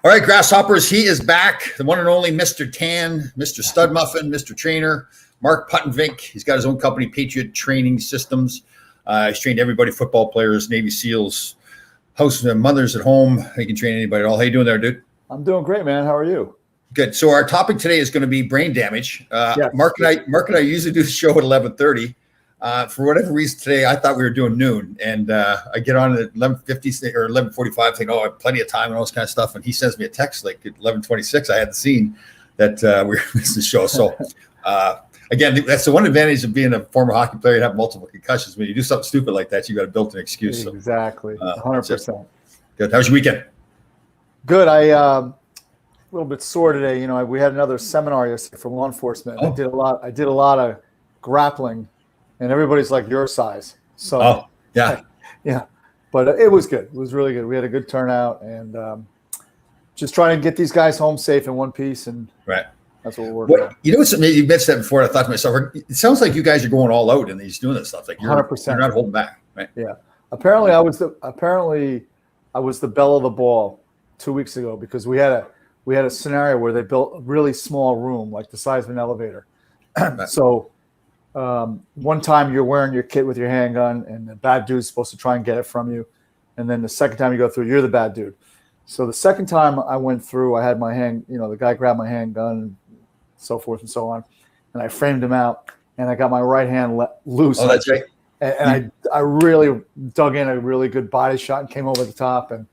All right, Grasshoppers, he is back. The one and only Mr. Tan, Mr. Stud Muffin, Mr. Trainer, Mark Puttenvink. He's got his own company, Patriot Training Systems. He's trained everybody, football players, Navy SEALs, house mothers at home. He can train anybody at all. How you doing there, dude? I'm doing great, man. How are you? Good. So our topic today is going to be brain damage. Yes. Mark and I usually do the show at 11:30. For whatever reason today, I thought we were doing noon, and I get on at 11:50 or 11:45, thinking, I have plenty of time and all this kind of stuff. And he sends me a text like at 11:26. I hadn't seen that we were missing the show. So again, that's the one advantage of being a former hockey player. You have multiple concussions. When you do something stupid like that, you got a built-in excuse. Exactly, 100%. Good. How was your weekend? Good. A little bit sore today. You know, we had another seminar yesterday for law enforcement. Oh. I did a lot of grappling. And everybody's like your size. So, yeah. But it was good. It was really good. We had a good turnout and just trying to get these guys home safe in one piece. And right. That's what we're working on. You know, you mentioned that before. I thought to myself, it sounds like you guys are going all out and he's doing this stuff. Like you're 100%. You're not holding back, right? Yeah. Apparently I was the belle of the ball 2 weeks ago because we had a scenario where they built a really small room, like the size of an elevator. Right. So one time you're wearing your kit with your handgun and the bad dude's supposed to try and get it from you. And then the second time you go through, you're the bad dude. So the second time I went through, I had my the guy grabbed my handgun and so forth and so on. And I framed him out and I got my right hand loose. Oh, that's right. And I really dug in a really good body shot and came over the top. And,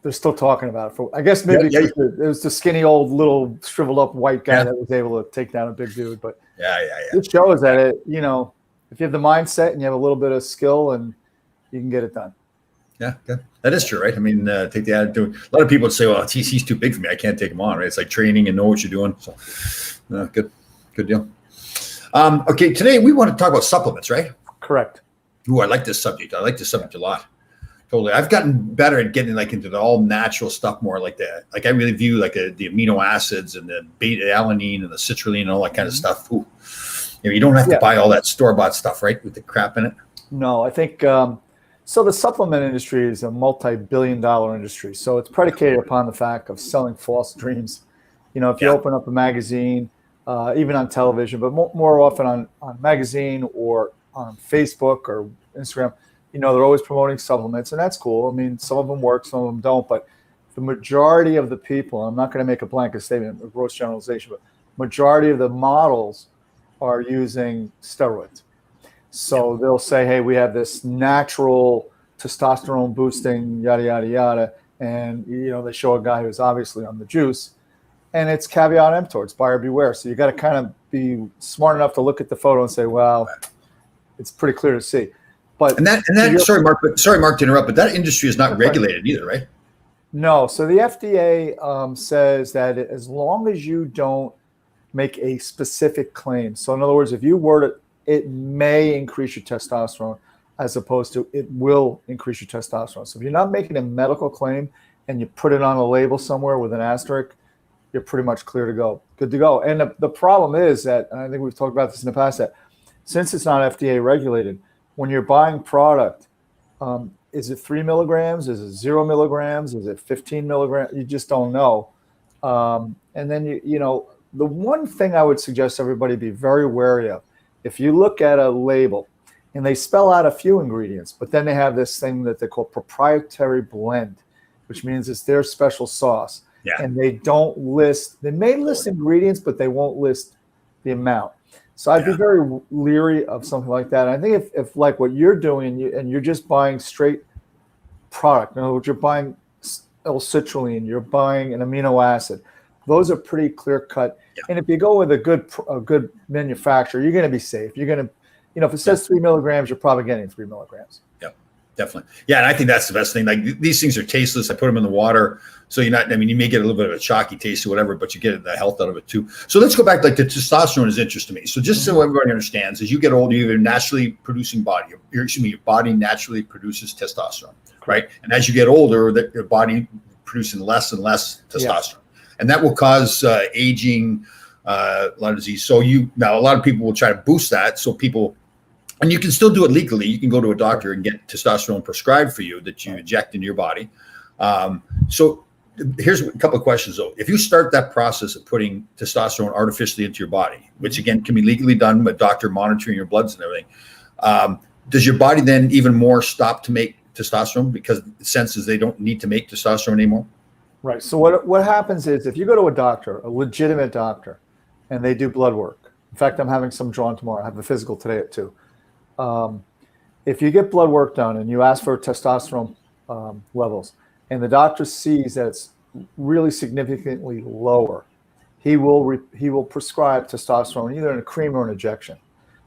they're still talking about it. I guess maybe it was the skinny old little shriveled up white guy that was able to take down a big dude. But it shows that if you have the mindset and you have a little bit of skill, and you can get it done. Yeah, that is true, right? I mean, take the attitude. A lot of people would say, "Well, he's too big for me. I can't take him on." Right? It's like training and know what you're doing. So, good deal. Okay, today we want to talk about supplements, right? Correct. Ooh, I like this subject. I like this subject a lot. Totally. I've gotten better at getting into the all natural stuff more like that. Like I really view the amino acids and the beta alanine and the citrulline and all that kind of stuff. Ooh. You don't have to buy all that store-bought stuff, right? With the crap in it. No, I think so. The supplement industry is a multi-billion-dollar industry. So it's predicated upon the fact of selling false dreams. If you open up a magazine, even on television, but more often on magazine or on Facebook or Instagram, they're always promoting supplements, and that's cool. I mean, some of them work, some of them don't, but the majority of the people, I'm not going to make a blanket statement, a gross generalization, but majority of the models are using steroids. So they'll say, hey, we have this natural testosterone boosting, yada, yada, yada. And, they show a guy who's obviously on the juice, and it's caveat emptor, it's buyer beware. So you got to kind of be smart enough to look at the photo and say, well, it's pretty clear to see. But sorry, Mark to interrupt, but that industry is not regulated either, right? No. So the FDA says that as long as you don't make a specific claim. So in other words, if you word it, it may increase your testosterone as opposed to it will increase your testosterone. So if you're not making a medical claim and you put it on a label somewhere with an asterisk, you're pretty much clear to go, good to go. And the problem is that, and I think we've talked about this in the past, that since it's not FDA regulated, when you're buying product, is it 3 milligrams? Is it 0 milligrams? Is it 15 milligrams? You just don't know. And then, the one thing I would suggest everybody be very wary of, if you look at a label and they spell out a few ingredients, but then they have this thing that they call proprietary blend, which means it's their special sauce. Yeah. And they may list ingredients, but they won't list the amount. So I'd be very leery of something like that. And I think if like what you're doing and you're just buying straight product, in other words, you're buying L-citrulline, you're buying an amino acid, those are pretty clear cut. Yeah. And if you go with a good manufacturer, you're going to be safe. You're going to, if it says 3 milligrams, you're probably getting 3 milligrams. Yeah, definitely. Yeah, and I think that's the best thing. Like these things are tasteless. I put them in the water. So you may get a little bit of a chalky taste or whatever, but you get the health out of it too. So let's go back. The testosterone is interesting to me. So just so everybody understands, as you get older, you have a naturally producing body. Your body naturally produces testosterone, right? And as you get older, your body producing less and less testosterone, and that will cause aging, a lot of disease. So now a lot of people will try to boost that. So people, and you can still do it legally. You can go to a doctor and get testosterone prescribed for you that you inject into your body. So here's a couple of questions though. If you start that process of putting testosterone artificially into your body, which again can be legally done with doctor monitoring your bloods and everything, does your body then even more stop to make testosterone because it senses they don't need to make testosterone anymore? Right. So what happens is if you go to a doctor, a legitimate doctor, and they do blood work. In fact, I'm having some drawn tomorrow. I have a physical today at 2. If you get blood work done and you ask for testosterone levels, and the doctor sees that it's really significantly lower, he will prescribe testosterone either in a cream or an injection.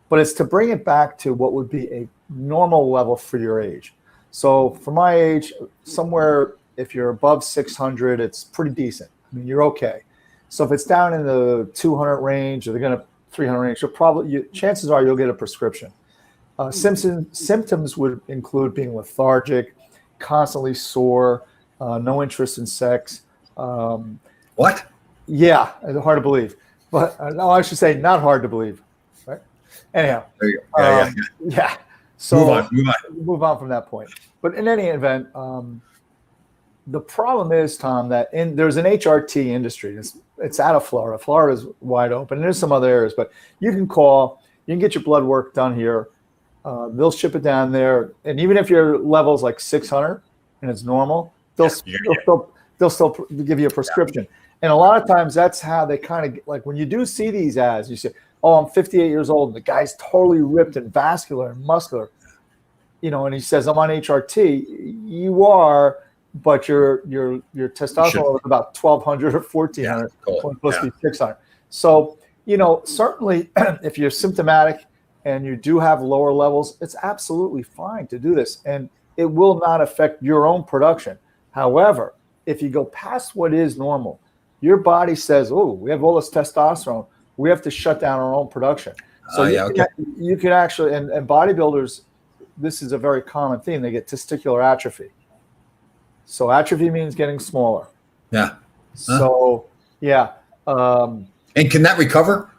But it's to bring it back to what would be a normal level for your age. So for my age, somewhere if you're above 600, it's pretty decent. I mean, you're okay. So if it's down in the 200 range or they're going to 300 range, chances are you'll get a prescription. Symptoms would include being lethargic, constantly sore, no interest in sex. What? Yeah, it's hard to believe. But no, I should say not hard to believe. Right? Anyhow. There you go. Yeah. So move on from that point. But in any event, the problem is, Tom, that there's an HRT industry. It's out of Florida. Florida's wide open. And there's some other areas, but you can call. You can get your blood work done here. They'll ship it down there, and even if your level's like 600 and it's normal, they'll still give you a prescription. And a lot of times that's how they kind of like when you do see these ads, you say, "Oh, I'm 58 years old, and the guy's totally ripped and vascular and muscular," and he says, "I'm on HRT." You are. But your testosterone level is about 1,200 or 1,400, supposed to be 600. So, certainly if you're symptomatic and you do have lower levels, it's absolutely fine to do this. And it will not affect your own production. However, if you go past what is normal, your body says, "Oh, we have all this testosterone. We have to shut down our own production." So you can actually, and bodybuilders, this is a very common theme. They get testicular atrophy. So atrophy means getting smaller. Yeah. So, yeah. And can that recover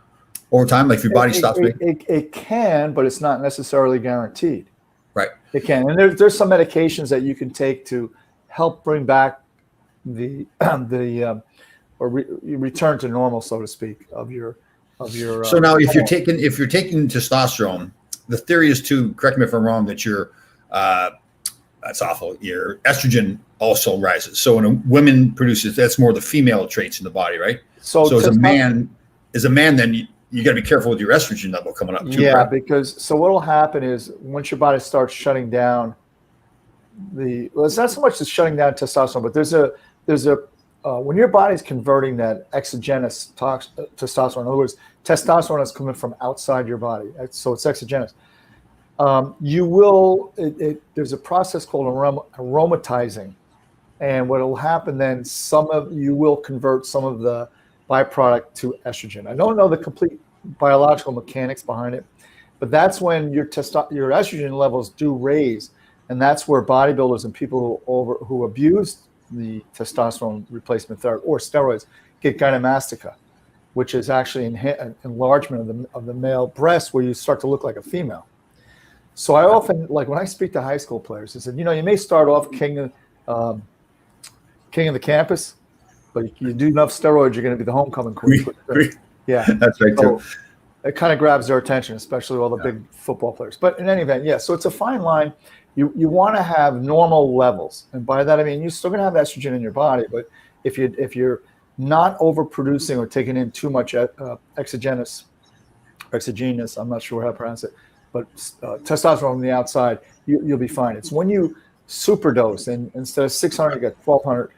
over time? Like if your body stops? It can, but it's not necessarily guaranteed. Right. It can. And there's some medications that you can take to help bring back the return to normal, so to speak, of your. So now if you're taking testosterone, the theory is to, correct me if I'm wrong, that that's awful. Your estrogen also rises. So when a woman produces, that's more the female traits in the body, right? So as a man, then you got to be careful with your estrogen level coming up too. Yeah, right? because so what will happen is once your body starts shutting down it's not so much as shutting down testosterone, but there's a when your body's converting that exogenous testosterone, in other words, testosterone is coming from outside your body, so it's exogenous. There's a process called aromatizing, and what will happen then, you will convert some of the byproduct to estrogen. I don't know the complete biological mechanics behind it, but that's when your estrogen levels do raise, and that's where bodybuilders and people who abuse the testosterone replacement therapy or steroids get gynecomastia, which is actually an enlargement of the male breast where you start to look like a female. So I often, like when I speak to high school players, I said, you may start off king of the campus, but you do enough steroids, you're going to be the homecoming queen. Yeah, that's right too. It kind of grabs their attention, especially all the big football players. But in any event, so it's a fine line. You want to have normal levels, and by that I mean you're still going to have estrogen in your body, but if you're not overproducing or taking in too much exogenous, I'm not sure how to pronounce it, but testosterone on the outside, you'll be fine. It's when you superdose, and instead of 600, you get 1,200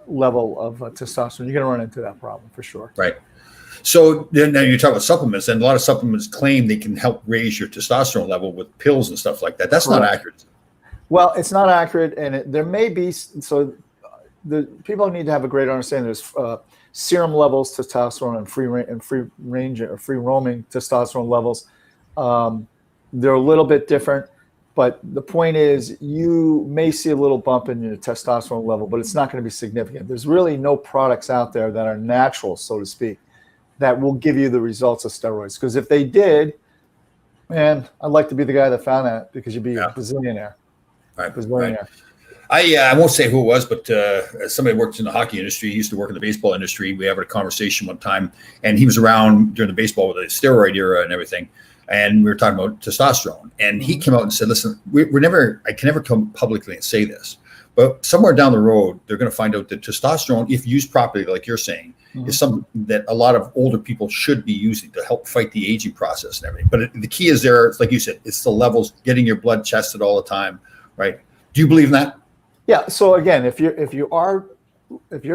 level of testosterone, you're going to run into that problem for sure. Right. So then you talk about supplements, and a lot of supplements claim they can help raise your testosterone level with pills and stuff like that. That's not accurate. Well, it's not accurate, and there may be. So the people need to have a greater understanding. There's serum levels, testosterone, and free range or free roaming testosterone levels. They're a little bit different, but the point is you may see a little bump in your testosterone level, but it's not going to be significant. There's really no products out there that are natural, so to speak, that will give you the results of steroids. Because if they did, man, I'd like to be the guy that found that, because you'd be a bazillionaire. Right. Bazillionaire. I won't say who it was, but somebody worked in the hockey industry. He used to work in the baseball industry. We had a conversation one time, and he was around during the baseball with the steroid era and everything. And we were talking about testosterone. And he came out and said, listen, I can never come publicly and say this, but somewhere down the road, they're going to find out that testosterone, if used properly, like you're saying, is something that a lot of older people should be using to help fight the aging process and everything. But the key is there, it's like you said, it's the levels, getting your blood tested all the time, right? Do you believe in that? Yeah. So again, if your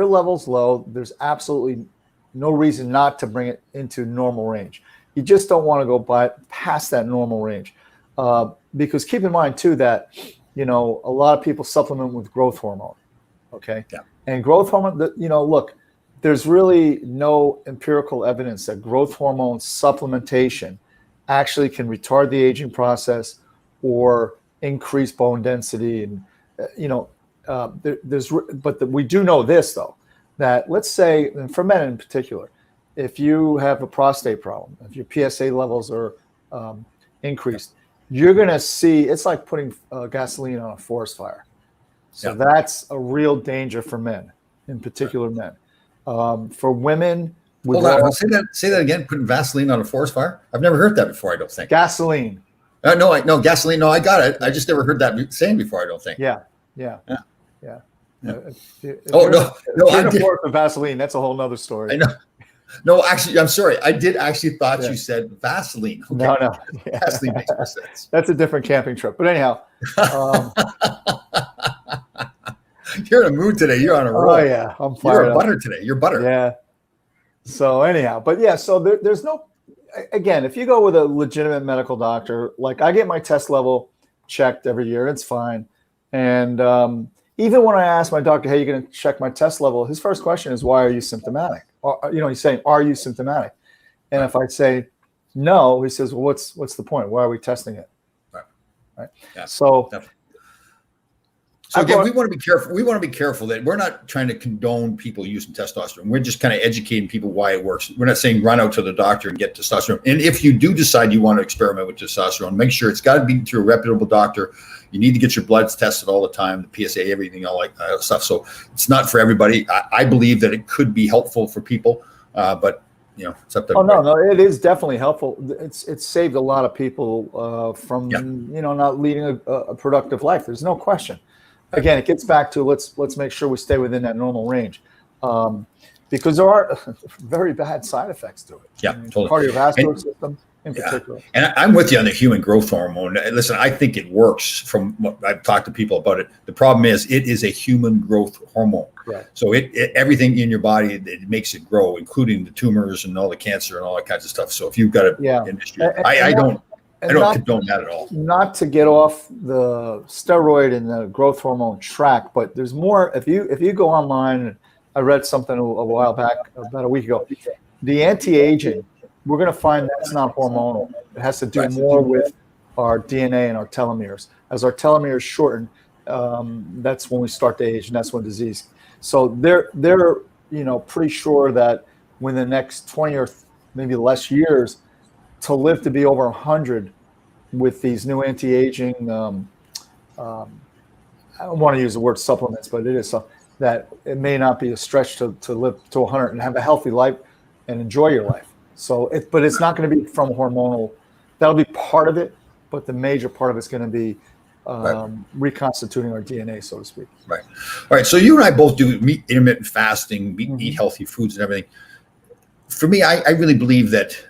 level's low, there's absolutely no reason not to bring it into normal range. You just don't want to go past that normal range, because keep in mind too that a lot of people supplement with growth hormone. Okay. Yeah. And growth hormone, look, there's really no empirical evidence that growth hormone supplementation actually can retard the aging process or increase bone density. And we do know this though, that let's say, and for men in particular, if you have a prostate problem, if your PSA levels are increased, you're going to see, it's like putting gasoline on a forest fire. So that's a real danger for men, in particular men. For women, hold on, say that again. Putting Vaseline on a forest fire. I've never heard that before. I don't think gasoline. No, gasoline. No, I got it. I just never heard that saying before. I don't think. Yeah. If I did. For Vaseline, that's a whole nother story. I know. No, actually, I'm sorry. I did actually thought you said Vaseline. Okay. No. Yeah. Vaseline makes more sense. That's a different camping trip. But anyhow. You're in a mood today. You're on a roll. Oh, yeah. I'm fired You're up. butter today. You're butter. Yeah. So anyhow, but yeah, so there's no, again, if you go with a legitimate medical doctor, like I get my test level checked every year, it's fine. And even when I ask my doctor, hey, you're going to check my test level, his first question is, why are you symptomatic? Or, he's saying, are you symptomatic? And if I say no, he says, well, what's the point? Why are we testing it? Right. Yeah, so definitely. So again, we want to be careful. We want to be careful that we're not trying to condone people using testosterone. We're just kind of educating people why it works. We're not saying run out to the doctor and get testosterone. And if you do decide you want to experiment with testosterone, make sure it's got to be through a reputable doctor. You need to get your bloods tested all the time, the PSA, everything, all that stuff. So it's not for everybody. I believe that it could be helpful for people, but it's up to. Oh no, it is definitely helpful. It's saved a lot of people from not leading a productive life. There's no question. Again, it gets back to let's make sure we stay within that normal range, because there are very bad side effects to it. Yeah, totally. Cardiovascular system in particular. And I'm with you on the human growth hormone. Listen, I think it works. From what I've talked to people about it, the problem is it is a human growth hormone. Right. So it everything in your body, it makes it grow, including the tumors and all the cancer and all that kinds of stuff. So if you've got an issue, I don't condone that at all. Not to get off the steroid and the growth hormone track, but there's more. If you go online, I read something a while back, about a week ago. The anti-aging, we're going to find that's not hormonal. It has to do more with our DNA and our telomeres. As our telomeres shorten, that's when we start to age, and that's when disease. So they're pretty sure that within the next 20 or maybe less years, to live to be over 100 with these new anti-aging, I don't want to use the word supplements, but it is that it may not be a stretch to live to 100 and have a healthy life and enjoy your life. So, but it's not going to be from hormonal. That'll be part of it, but the major part of it's going to be reconstituting our DNA, so to speak. Right. All right. So you and I both do intermittent fasting, eat healthy foods and everything. For me, I really believe that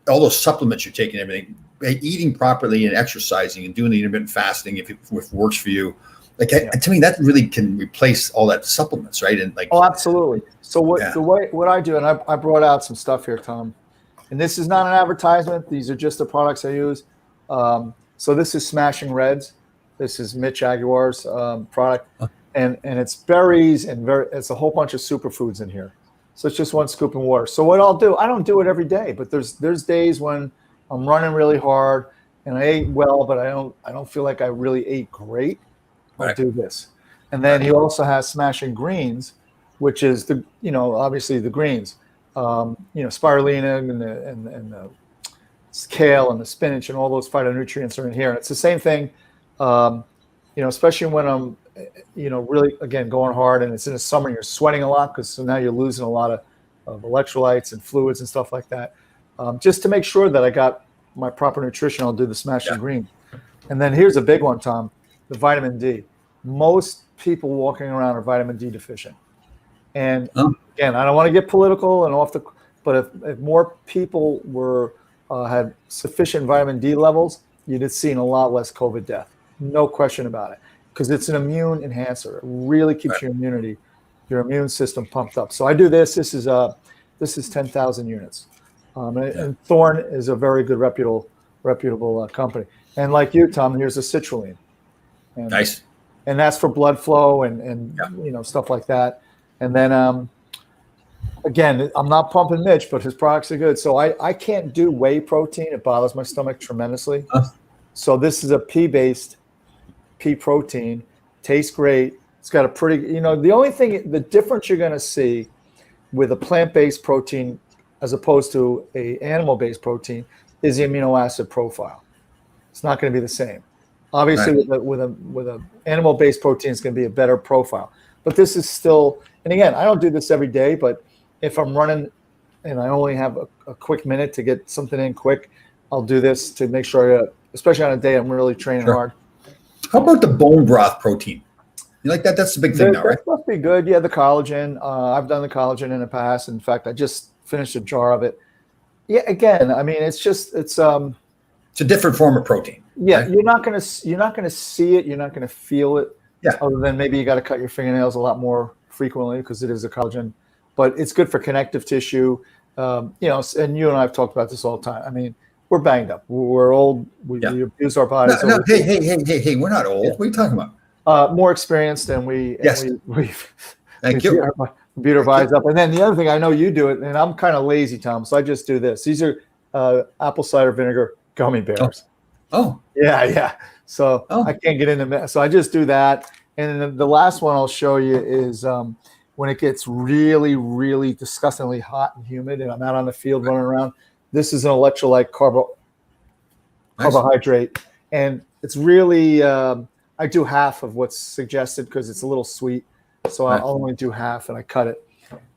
all those supplements you're taking, everything, eating properly and exercising and doing the intermittent fasting, if it works for you, to me, that really can replace all that supplements, right? And oh, absolutely. So what I do, and I brought out some stuff here, Tom, and this is not an advertisement. These are just the products I use. So this is Smashing Reds. This is Mitch Aguilar's product, and it's berries and it's a whole bunch of superfoods in here. So it's just one scoop in water. So what I'll do, I don't do it every day, but there's days when I'm running really hard and I ate well, but I don't feel like I really ate great. I'll do this. And then he also has Smashing Greens, which is obviously the greens, spirulina and the kale and the spinach and all those phytonutrients are in here. And it's the same thing, especially when I'm really, again, going hard, and it's in the summer, you're sweating a lot because so now you're losing a lot of electrolytes and fluids and stuff like that. Just to make sure that I got my proper nutrition, I'll do the Smash and Green. And then here's a big one, Tom, the vitamin D. Most people walking around are vitamin D deficient. And again, I don't want to get political and but if more people had sufficient vitamin D levels, you'd have seen a lot less COVID death. No question about it. Because it's an immune enhancer. It really keeps your immune system pumped up. So I do this. This is 10,000 units. And Thorne is a very good reputable company. And like you, Tom, here's a citrulline. Nice. And that's for blood flow and stuff like that. And then again, I'm not pumping Mitch, but his products are good. So I can't do whey protein. It bothers my stomach tremendously. So this is a pea-based pea protein. Tastes great. It's got a pretty, the difference you're going to see with a plant-based protein as opposed to a animal-based protein is the amino acid profile. It's not going to be the same. Obviously, with a animal-based protein, it's going to be a better profile. But this is still, and again, I don't do this every day, but if I'm running and I only have a quick minute to get something in quick, I'll do this to make sure, especially on a day I'm really training hard. How about the bone broth protein? You like that? That's the big thing now, right? That must be good. Yeah, the collagen. I've done the collagen in the past. In fact, I just finished a jar of it. Yeah, again, I mean, it's a different form of protein. Yeah, right? you're not gonna see it. You're not gonna feel it. Yeah. Other than maybe you got to cut your fingernails a lot more frequently because it is a collagen, but it's good for connective tissue. And you and I have talked about this all the time. I mean, we're banged up. We're old. We abuse our bodies. No, hey, we're not old. What are you talking about? More experienced than we. Yes. Thank you. Beat our bodies up. And then the other thing, I know you do it, and I'm kind of lazy, Tom, so I just do this. These are apple cider vinegar gummy bears. Oh. Yeah. So I can't get into so I just do that. And then the last one I'll show you is when it gets really, really disgustingly hot and humid and I'm out on the field running around. This is an electrolyte carbohydrate. And it's really, I do half of what's suggested because it's a little sweet. So I'll only do half and I cut it.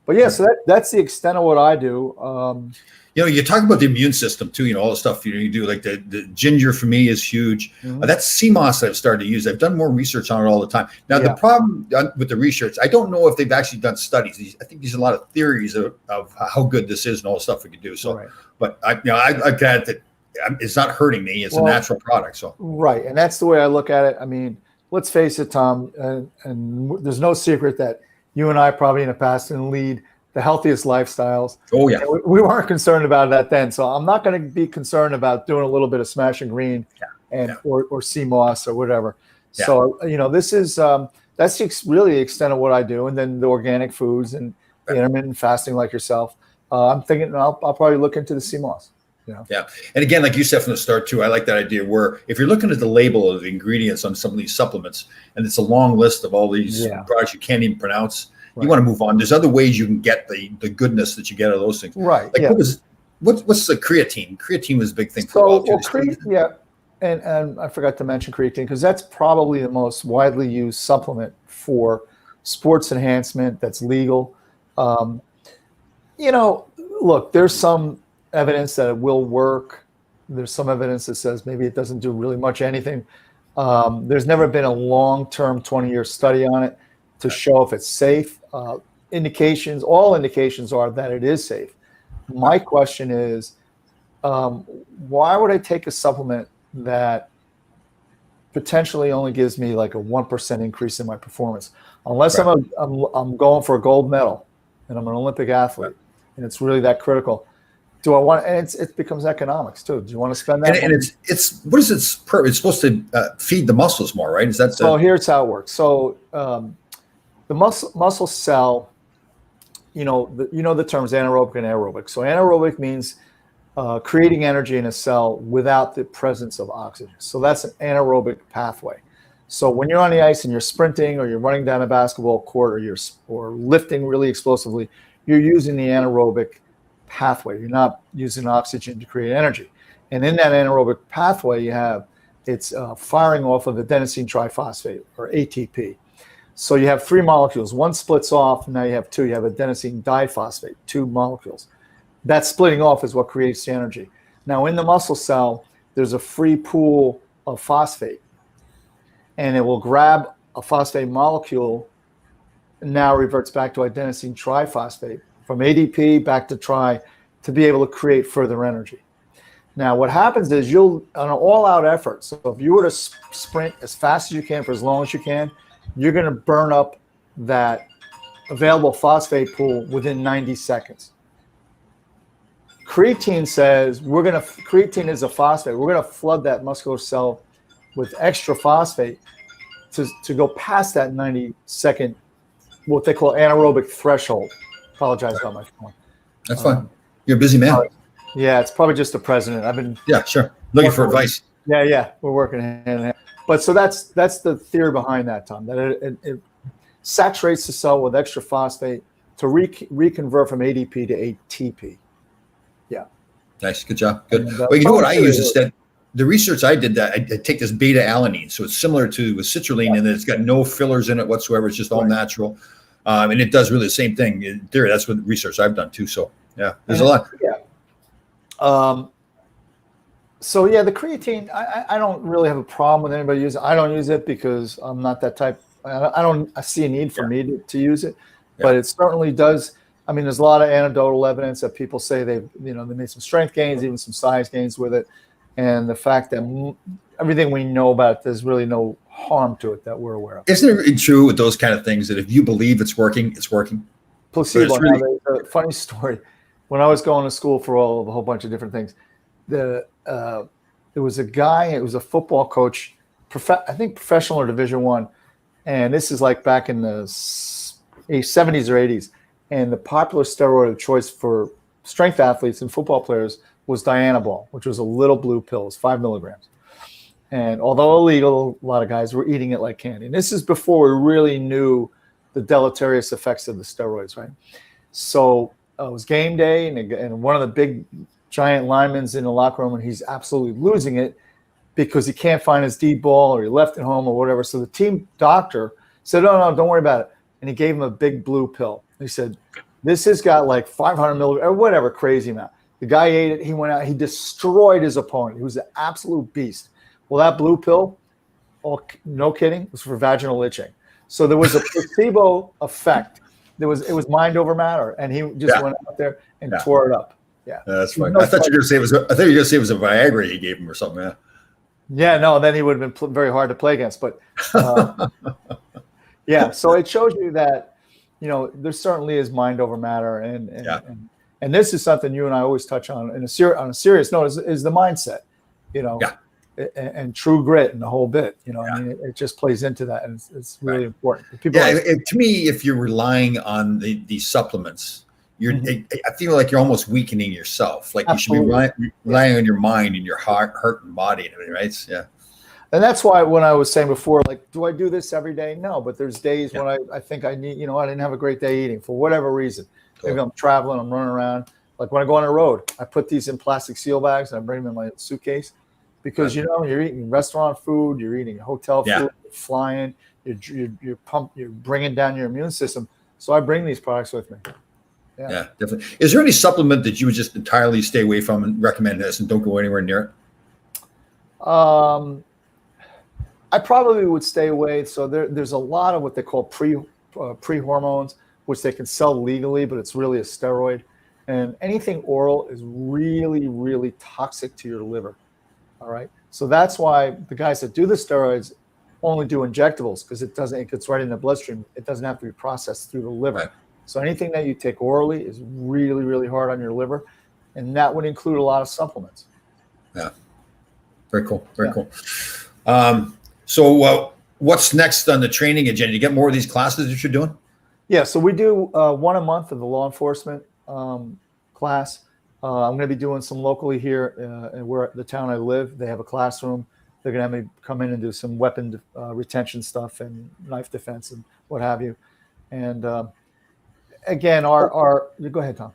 But yeah, so that's the extent of what I do. You talk about the immune system too. All the stuff you do, like the ginger for me is huge. That's sea moss I've started to use. I've done more research on it all the time. Now the problem with the research, I don't know if they've actually done studies. I think there's a lot of theories of how good this is and all the stuff we can do. So, but I got that it's not hurting me. It's a natural product. So right, and that's the way I look at it. I mean, let's face it, Tom, and there's no secret that you and I probably in the past didn't lead the healthiest lifestyles. Oh yeah, we weren't concerned about that then, so I'm not going to be concerned about doing a little bit of Smash and Green or sea moss or whatever. Yeah. So this is that's really the extent of what I do, and then the organic foods and the intermittent fasting like yourself. I'm thinking I'll probably look into the sea moss. Yeah. And again, like you said from the start too, I like that idea where if you're looking at the label of the ingredients on some of these supplements, and it's a long list of all these products you can't even pronounce, you want to move on. There's other ways you can get the goodness that you get out of those things. Right. Like what's the creatine? Creatine was a big thing for a while too. And I forgot to mention creatine because that's probably the most widely used supplement for sports enhancement that's legal. Look, there's some evidence that it will work. There's some evidence that says maybe it doesn't do really much anything. There's never been a long-term 20-year study on it to show if it's safe. All indications are that it is safe. My question is, why would I take a supplement that potentially only gives me like a 1% increase in my performance? Unless I'm going for a gold medal and I'm an Olympic athlete and it's really that critical. Do I want? And it becomes economics too. Do you want to spend that? And it's what is it? It's supposed to feed the muscles more, right? Is that so? Here's how it works. So the muscle cell, the terms anaerobic and aerobic. So anaerobic means creating energy in a cell without the presence of oxygen. So that's an anaerobic pathway. So when you're on the ice and you're sprinting or you're running down a basketball court or lifting really explosively, you're using the anaerobic pathway. You're not using oxygen to create energy. And in that anaerobic pathway, it's firing off of adenosine triphosphate or ATP. So you have 3 molecules. One splits off, and now you have 2. You have adenosine diphosphate, 2 molecules. That splitting off is what creates the energy. Now, in the muscle cell, there's a free pool of phosphate, and it will grab a phosphate molecule and now reverts back to adenosine triphosphate from ADP back to tri to be able to create further energy. Now, what happens is you'll, on an all-out effort, so if you were to sprint as fast as you can for as long as you can, you're going to burn up that available phosphate pool within 90 seconds. Creatine says creatine is a phosphate. We're going to flood that muscular cell with extra phosphate to go past that 90-second, what they call anaerobic threshold. Apologize about my phone. That's fine. You're a busy man. Yeah, it's probably just the president. I've been sure. Looking for advice. Yeah, we're working hand in hand. But so that's the theory behind that, Tom. That it saturates the cell with extra phosphate to reconvert from ADP to ATP. Yeah. Nice, good job. Good. And, well, you know what I use instead? The research I did that I take this beta alanine, so it's similar to with citrulline, and it's got no fillers in it whatsoever. It's just all natural, and it does really the same thing in theory. That's what research I've done too. So yeah, there's a lot. Yeah. So yeah, the creatine, I don't really have a problem with anybody using it. I don't use it because I'm not that type. I see a need for me to use it, but it certainly does. I mean, there's a lot of anecdotal evidence that people say they made some strength gains, even some size gains with it. And the fact that everything we know about it, there's really no harm to it that we're aware of. Isn't it true with those kind of things that if you believe it's working, it's working? Placebo. Really... a funny story. When I was going to school for a whole bunch of different things, there was a guy. It was a football coach, I think professional or Division I, and this is like back in the 70s or 80s. And the popular steroid of choice for strength athletes and football players was Dianabol, which was a little blue pill, 5 milligrams. And although illegal, a lot of guys were eating it like candy. And this is before we really knew the deleterious effects of the steroids, right? So it was game day, and one of the big giant linemen's in the locker room, and he's absolutely losing it because he can't find his deep ball, or he left it home or whatever. So the team doctor said, no, don't worry about it. And he gave him a big blue pill. He said, this has got like 500 milligrams or whatever crazy amount. The guy ate it. He went out. He destroyed his opponent. He was an absolute beast. Well, that blue pill, no kidding, was for vaginal itching. So there was a placebo effect. It was mind over matter, and he just went out there and tore it up. Yeah, that's funny. I thought you were going to say it was a Viagra he gave him or something. Yeah, no, then he would have been very hard to play against. But yeah, so it shows you that there certainly is mind over matter, and this is something you and I always touch on on a serious note is the mindset, and true grit and the whole bit. I mean, it just plays into that, and it's really important. People to me, if you're relying on these supplements, I feel like you're almost weakening yourself. Like Absolutely. You should be relying on your mind and your heart and body and everything, right? Yeah. And that's why when I was saying before, like, do I do this every day? No, but there's days when I think I need, I didn't have a great day eating for whatever reason. Maybe I'm traveling, I'm running around. Like when I go on the road, I put these in plastic seal bags and I bring them in my suitcase because, you're eating restaurant food, you're eating hotel food, you're flying, you're bringing down your immune system. So I bring these products with me. Yeah, definitely. Is there any supplement that you would just entirely stay away from and recommend this and don't go anywhere near it? I probably would stay away. So there's a lot of what they call pre-hormones, which they can sell legally, but it's really a steroid. And anything oral is really, really toxic to your liver. All right. So that's why the guys that do the steroids only do injectables, because it gets right in the bloodstream. It doesn't have to be processed through the liver. Right. So anything that you take orally is really, really hard on your liver. And that would include a lot of supplements. Yeah. Very cool. Very cool. So what's next on the training agenda? You get more of these classes that you're doing? Yeah, so we do one a month of the law enforcement class. I'm going to be doing some locally here where the town I live. They have a classroom. They're going to have me come in and do some weapon retention stuff and knife defense and what have you. And again, our go ahead, Tom.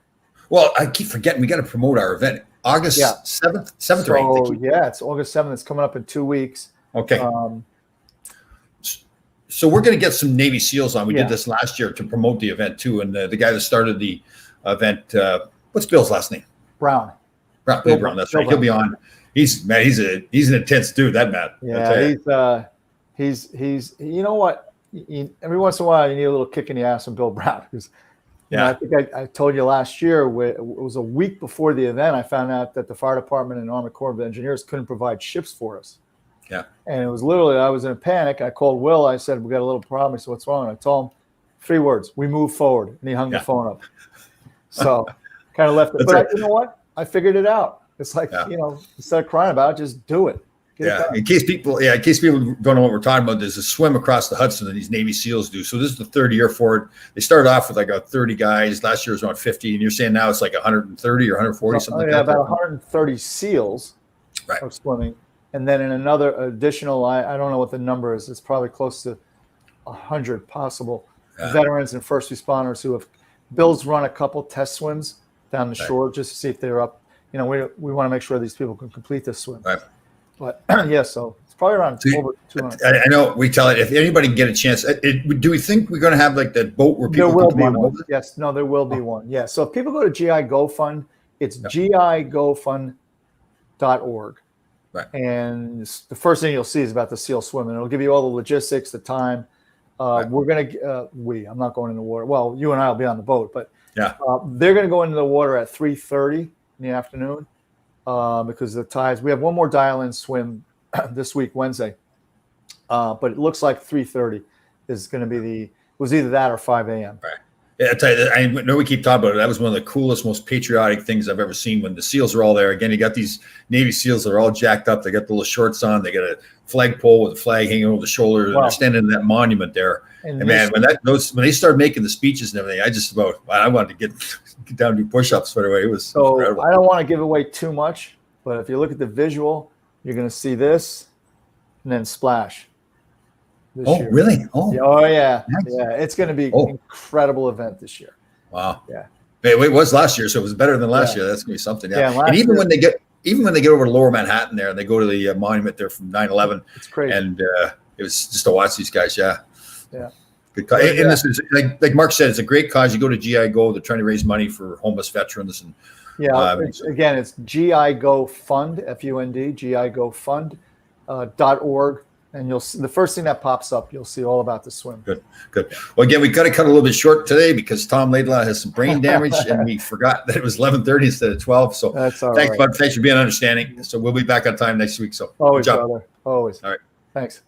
Well, I keep forgetting we got to promote our event. August 7th or 8th. Yeah, it's August 7th. It's coming up in 2 weeks. Okay. So we're going to get some Navy SEALs on. We Yeah. did this last year to promote the event too. And the guy that started the event, what's Bill's last name? Brown. Bill Brown. That's Bill right. He'll be on. He's an intense dude. That Matt. Yeah, he's you know what? Every once in a while, you need a little kick in the ass from Bill Brown because. Yeah. I think I told you last year, it was a week before the event, I found out that the fire department and Army Corps of Engineers couldn't provide ships for us. Yeah. And it was literally, I was in a panic. I called Will. I said, we got a little problem. He said, what's wrong? And I told him 3 words, we move forward. And he hung the phone up. So kind of left it. But you know what? I figured it out. It's like, instead of crying about it, just do it. In case people don't know what we're talking about, there's a swim across the Hudson that these Navy SEALs do. So this is the third year for it. They started off with like 30 guys. Last year was around 50, and you're saying now it's like 130 or 140, something like that. About 130 SEALs of swimming, and then in another additional, I don't know what the number is. It's probably close to 100 possible veterans and first responders who have. Bill's run a couple test swims down the shore just to see if they're up. We want to make sure these people can complete this swim. Right. But so it's probably around over 200. I know we tell it if anybody can get a chance. Do we think we're going to have like that boat where people there will can be come on one? boat? Yes, no, there will be one. Yeah. So if people go to GI GoFund, it's gigofund.org. Right. And the first thing you'll see is about the SEAL swim, and it'll give you all the logistics, the time. We're gonna I'm not going in the water. Well, you and I will be on the boat, but they're gonna go into the water at 3:30 in the afternoon. Because the tides, we have one more dial-in swim this week, Wednesday. But it looks like 3:30 is going to be it was either that or 5 a.m. Right. Yeah, I tell you, I know we keep talking about it. That was one of the coolest, most patriotic things I've ever seen when the SEALs are all there. Again, you got these Navy SEAls that are all jacked up. They got the little shorts on. They got a flagpole with a flag hanging over the shoulder. And they're standing in that monument there. And man, when they started making the speeches and everything, I wanted to get down and do push-ups right away. It was incredible. I don't want to give away too much, but if you look at the visual, you're going to see this and then splash. Year. Really? Oh, yeah. Nice. Yeah. It's going to be an incredible event this year. Wow. Yeah. It was last year, so it was better than last year. That's going to be something. Yeah. And even when they get over to Lower Manhattan there and they go to the monument there from 9/11, it's crazy. And it was just to watch these guys. Yeah. Yeah. Good cause. And this is like Mark said, it's a great cause. You go to GI Go, they're trying to raise money for homeless veterans. And again, it's GI Go Fund, FUND, GIGoFund.org. And you'll see the first thing that pops up, you'll see all about the swim. Good. Well, again, we got to cut a little bit short today because Tom Laidlaw has some brain damage and we forgot that it was 11:30 instead of 12. So that's all thanks, right. bud. Thanks for being understanding. So we'll be back on time next week. So always, good job. brother. Always. All right. Thanks.